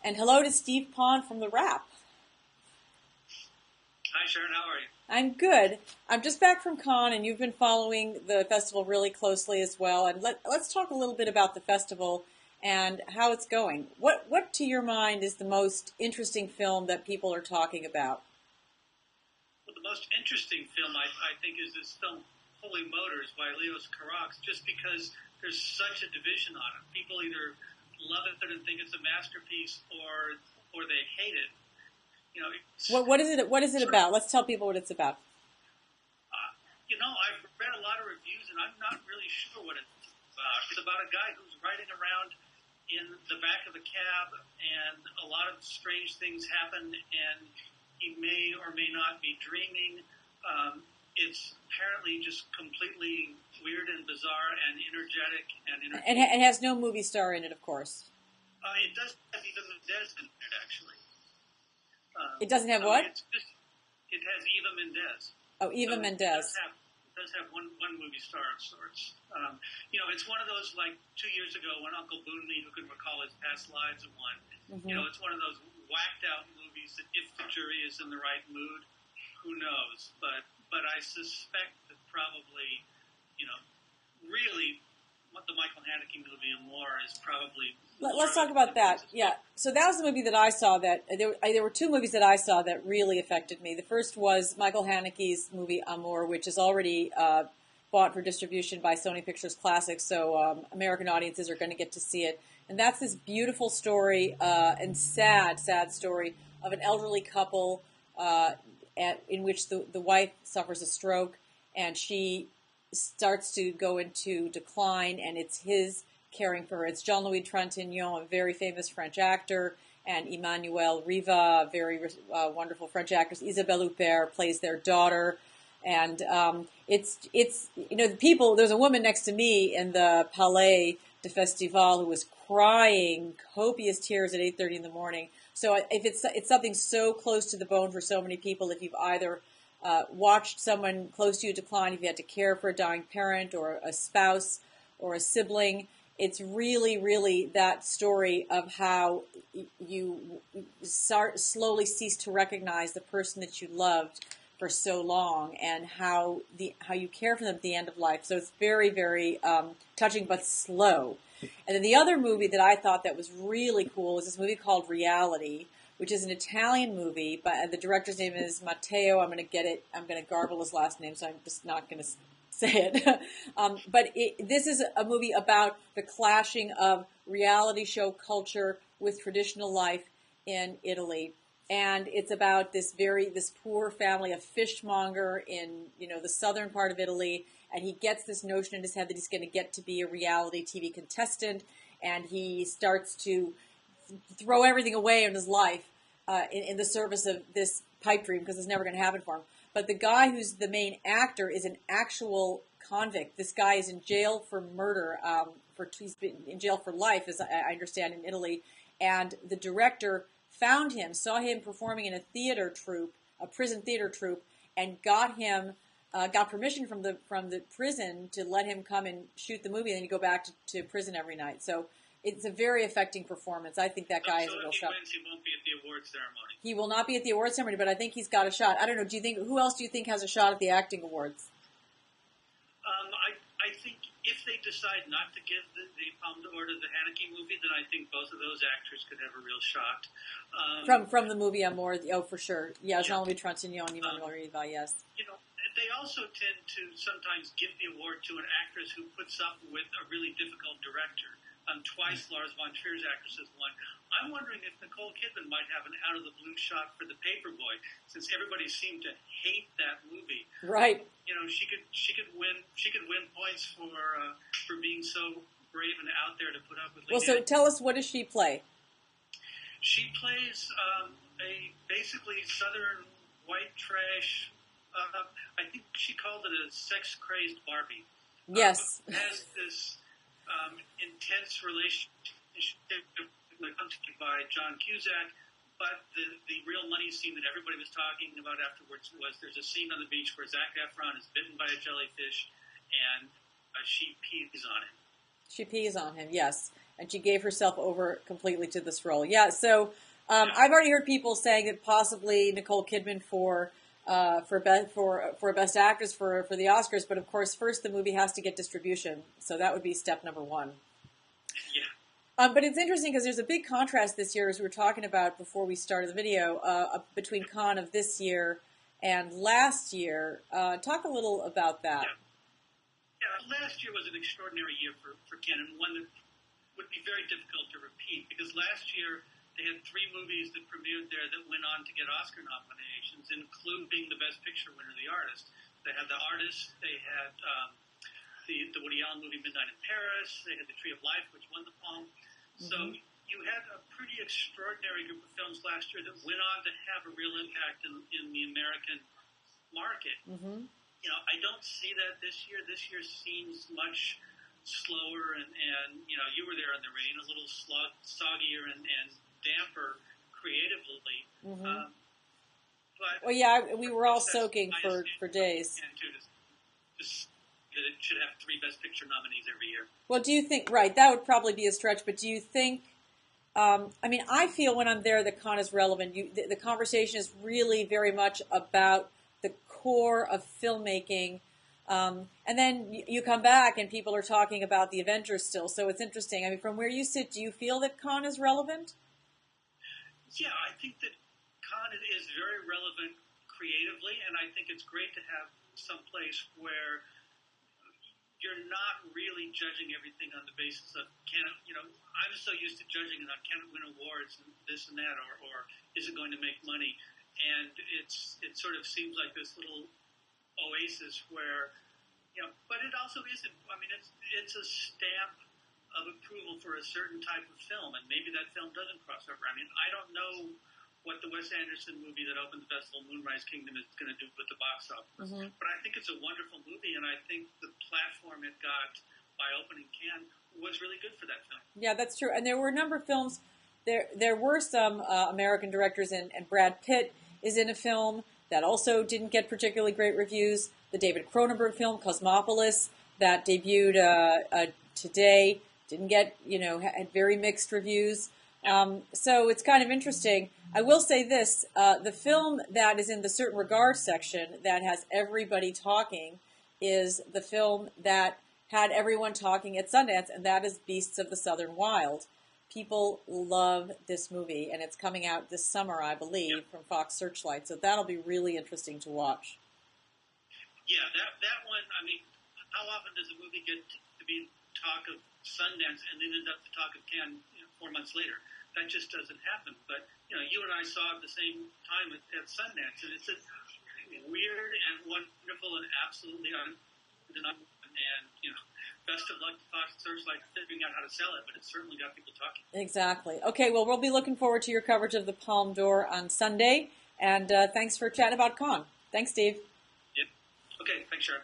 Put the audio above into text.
And hello to Steve Pond from The Wrap. Hi, Sharon. How are you? I'm good. I'm just back from Cannes, and you've been following the festival really closely as well. And let's talk a little bit about the festival and how it's going. What to your mind, is the most interesting film that people are talking about? Well, the most interesting film, I think, is this film, Holy Motors by Leos Carax, just because there's such a division on it. People either love it and think it's a masterpiece, or they hate it. You know, what is it? What is it about? Let's tell people what it's about. I've read a lot of reviews, and I'm not really sure what it's about. It's about a guy who's riding around in the back of a cab, and a lot of strange things happen, and he may or may not be dreaming. It's apparently just completely weird and bizarre and energetic and entertaining. And it has no movie star in it, of course. It does have Eva Mendes in it, actually. It doesn't have what? It has Eva Mendes. Oh, Eva Mendes. It does have one movie star of sorts. It's one of those, like 2 years ago when Uncle Boonley, who can recall his past lives, won. Mm-hmm. It's one of those whacked out movies that if the jury is in the right mood, who knows? But I suspect that probably, really, what the Michael Haneke movie and more is probably. Let's talk about that. Yeah. So that was the movie that I saw. That there were two movies that I saw that really affected me. The first was Michael Haneke's movie Amour, which is already bought for distribution by Sony Pictures Classics, so American audiences are going to get to see it. And that's this beautiful story and sad story of an elderly couple in which the wife suffers a stroke and she starts to go into decline, and it's his caring for her. It's Jean-Louis Trintignant, a very famous French actor, and Emmanuelle Riva, a very wonderful French actress. Isabelle Huppert plays their daughter. And it's the people, there's a woman next to me in the Palais de Festival who was crying copious tears at 8:30 in the morning. So if it's something so close to the bone for so many people, if you've either watched someone close to you decline, if you had to care for a dying parent or a spouse or a sibling, it's really, really that story of how you slowly cease to recognize the person that you loved for so long, and how you care for them at the end of life. So it's very, very touching, but slow. And then the other movie that I thought that was really cool was this movie called Reality, which is an Italian movie, but the director's name is Matteo. I'm going to garble his last name, so I'm just not going to say it. But this is a movie about the clashing of reality show culture with traditional life in Italy. And it's about this poor family, a fishmonger in, the southern part of Italy. And he gets this notion in his head that he's going to get to be a reality TV contestant. And he starts to throw everything away in his life in the service of this pipe dream, because it's never going to happen for him. But the guy who's the main actor is an actual convict. This guy is in jail for murder. He's been in jail for life, as I understand, in Italy. And the director found him, saw him performing in a prison theater troupe, and got permission from the prison to let him come and shoot the movie, and then he'd go back to prison every night. So it's a very affecting performance. I think that guy is a real shot. He won't be at the awards ceremony. He will not be at the awards ceremony, but I think he's got a shot. I don't know. Who else do you think has a shot at the acting awards? I think if they decide not to give the Palme d'Or to the Haneke movie, then I think both of those actors could have a real shot. From the movie Amour, for sure. Yeah, Jean-Louis Trintignant and Emmanuelle Riva, yes. They also tend to sometimes give the award to an actress who puts up with a really difficult director. Twice Lars von Trier's actress has won. I'm wondering if Nicole Kidman might have an out-of-the-blue shot for The Paperboy, since everybody seemed to hate that movie. Right. She could win points for being so brave and out there to put up with. Well, so tell us, what does she play? She plays a basically Southern white trash. I think she called it a sex-crazed Barbie. Yes. Has this intense relationship by John Cusack, but the real money scene that everybody was talking about afterwards was there's a scene on the beach where Zac Efron is bitten by a jellyfish, and she pees on him. She pees on him, yes. and she gave herself over completely to this role. Yeah, so I've already heard people saying that possibly Nicole Kidman for Best Actress for the Oscars, but of course, first the movie has to get distribution, so that would be step number one. Yeah. But it's interesting because there's a big contrast this year, as we were talking about before we started the video, between Cannes of this year and last year. Talk a little about that. Yeah, last year was an extraordinary year for Cannes, and one that would be very difficult to repeat, because last year they had 3 movies that premiered there that went on to get Oscar nominations, including the Best Picture winner, The Artist. They had The Artist, they had the Woody Allen movie Midnight in Paris, they had The Tree of Life, which won the Palme. Mm-hmm. So you had a pretty extraordinary group of films last year that went on to have a real impact in the American market. Mm-hmm. You know, I don't see that this year. This year seems much slower, and you know, you were there in the rain, a little soggier and damper creatively. Mm-hmm. But well, yeah, we were all soaking for days. That it should have 3 Best Picture nominees every year. Well, do you think, right, that would probably be a stretch, but do you think, I mean, I feel when I'm there that Cannes is relevant. The conversation is really very much about the core of filmmaking, and then you come back and people are talking about the Avengers still, so it's interesting. I mean, from where you sit, do you feel that Cannes is relevant? Yeah, I think that Cannes is very relevant creatively, and I think it's great to have some place where you're not really judging everything on the basis of I'm so used to judging it on can it win awards and this and that, or is it going to make money? And it sort of seems like this little oasis where, but it also isn't. I mean, it's a stamp of approval for a certain type of film, and maybe that film doesn't cross over. I mean, I don't know what the Wes Anderson movie that opened the festival, Moonrise Kingdom, is going to do with the box office. Mm-hmm. But I think it's a wonderful movie, and I think the platform it got by opening Cannes was really good for that film. Yeah, that's true. And there were a number of films. There were some American directors, and Brad Pitt is in a film that also didn't get particularly great reviews. The David Cronenberg film, Cosmopolis, that debuted today, didn't get, had very mixed reviews. So it's kind of interesting. I will say this, the film that is in the certain regard section that has everybody talking is the film that had everyone talking at Sundance, and that is Beasts of the Southern Wild. People love this movie, and it's coming out this summer, I believe, from Fox Searchlight, so that'll be really interesting to watch. Yeah, that one, I mean, how often does a movie get to be talk of Sundance and then end up the talk of Cannes 4 months later? That just doesn't happen. But, you and I saw it at the same time at Sundance, and it's a weird and wonderful and absolutely undeniable. And, best of luck to Fox Searchlight figuring out how to sell it, but it's certainly got people talking. Exactly. Okay, well, we'll be looking forward to your coverage of the Palme d'Or on Sunday, and thanks for chatting about Cannes. Thanks, Steve. Yep. Okay, thanks, Sharon.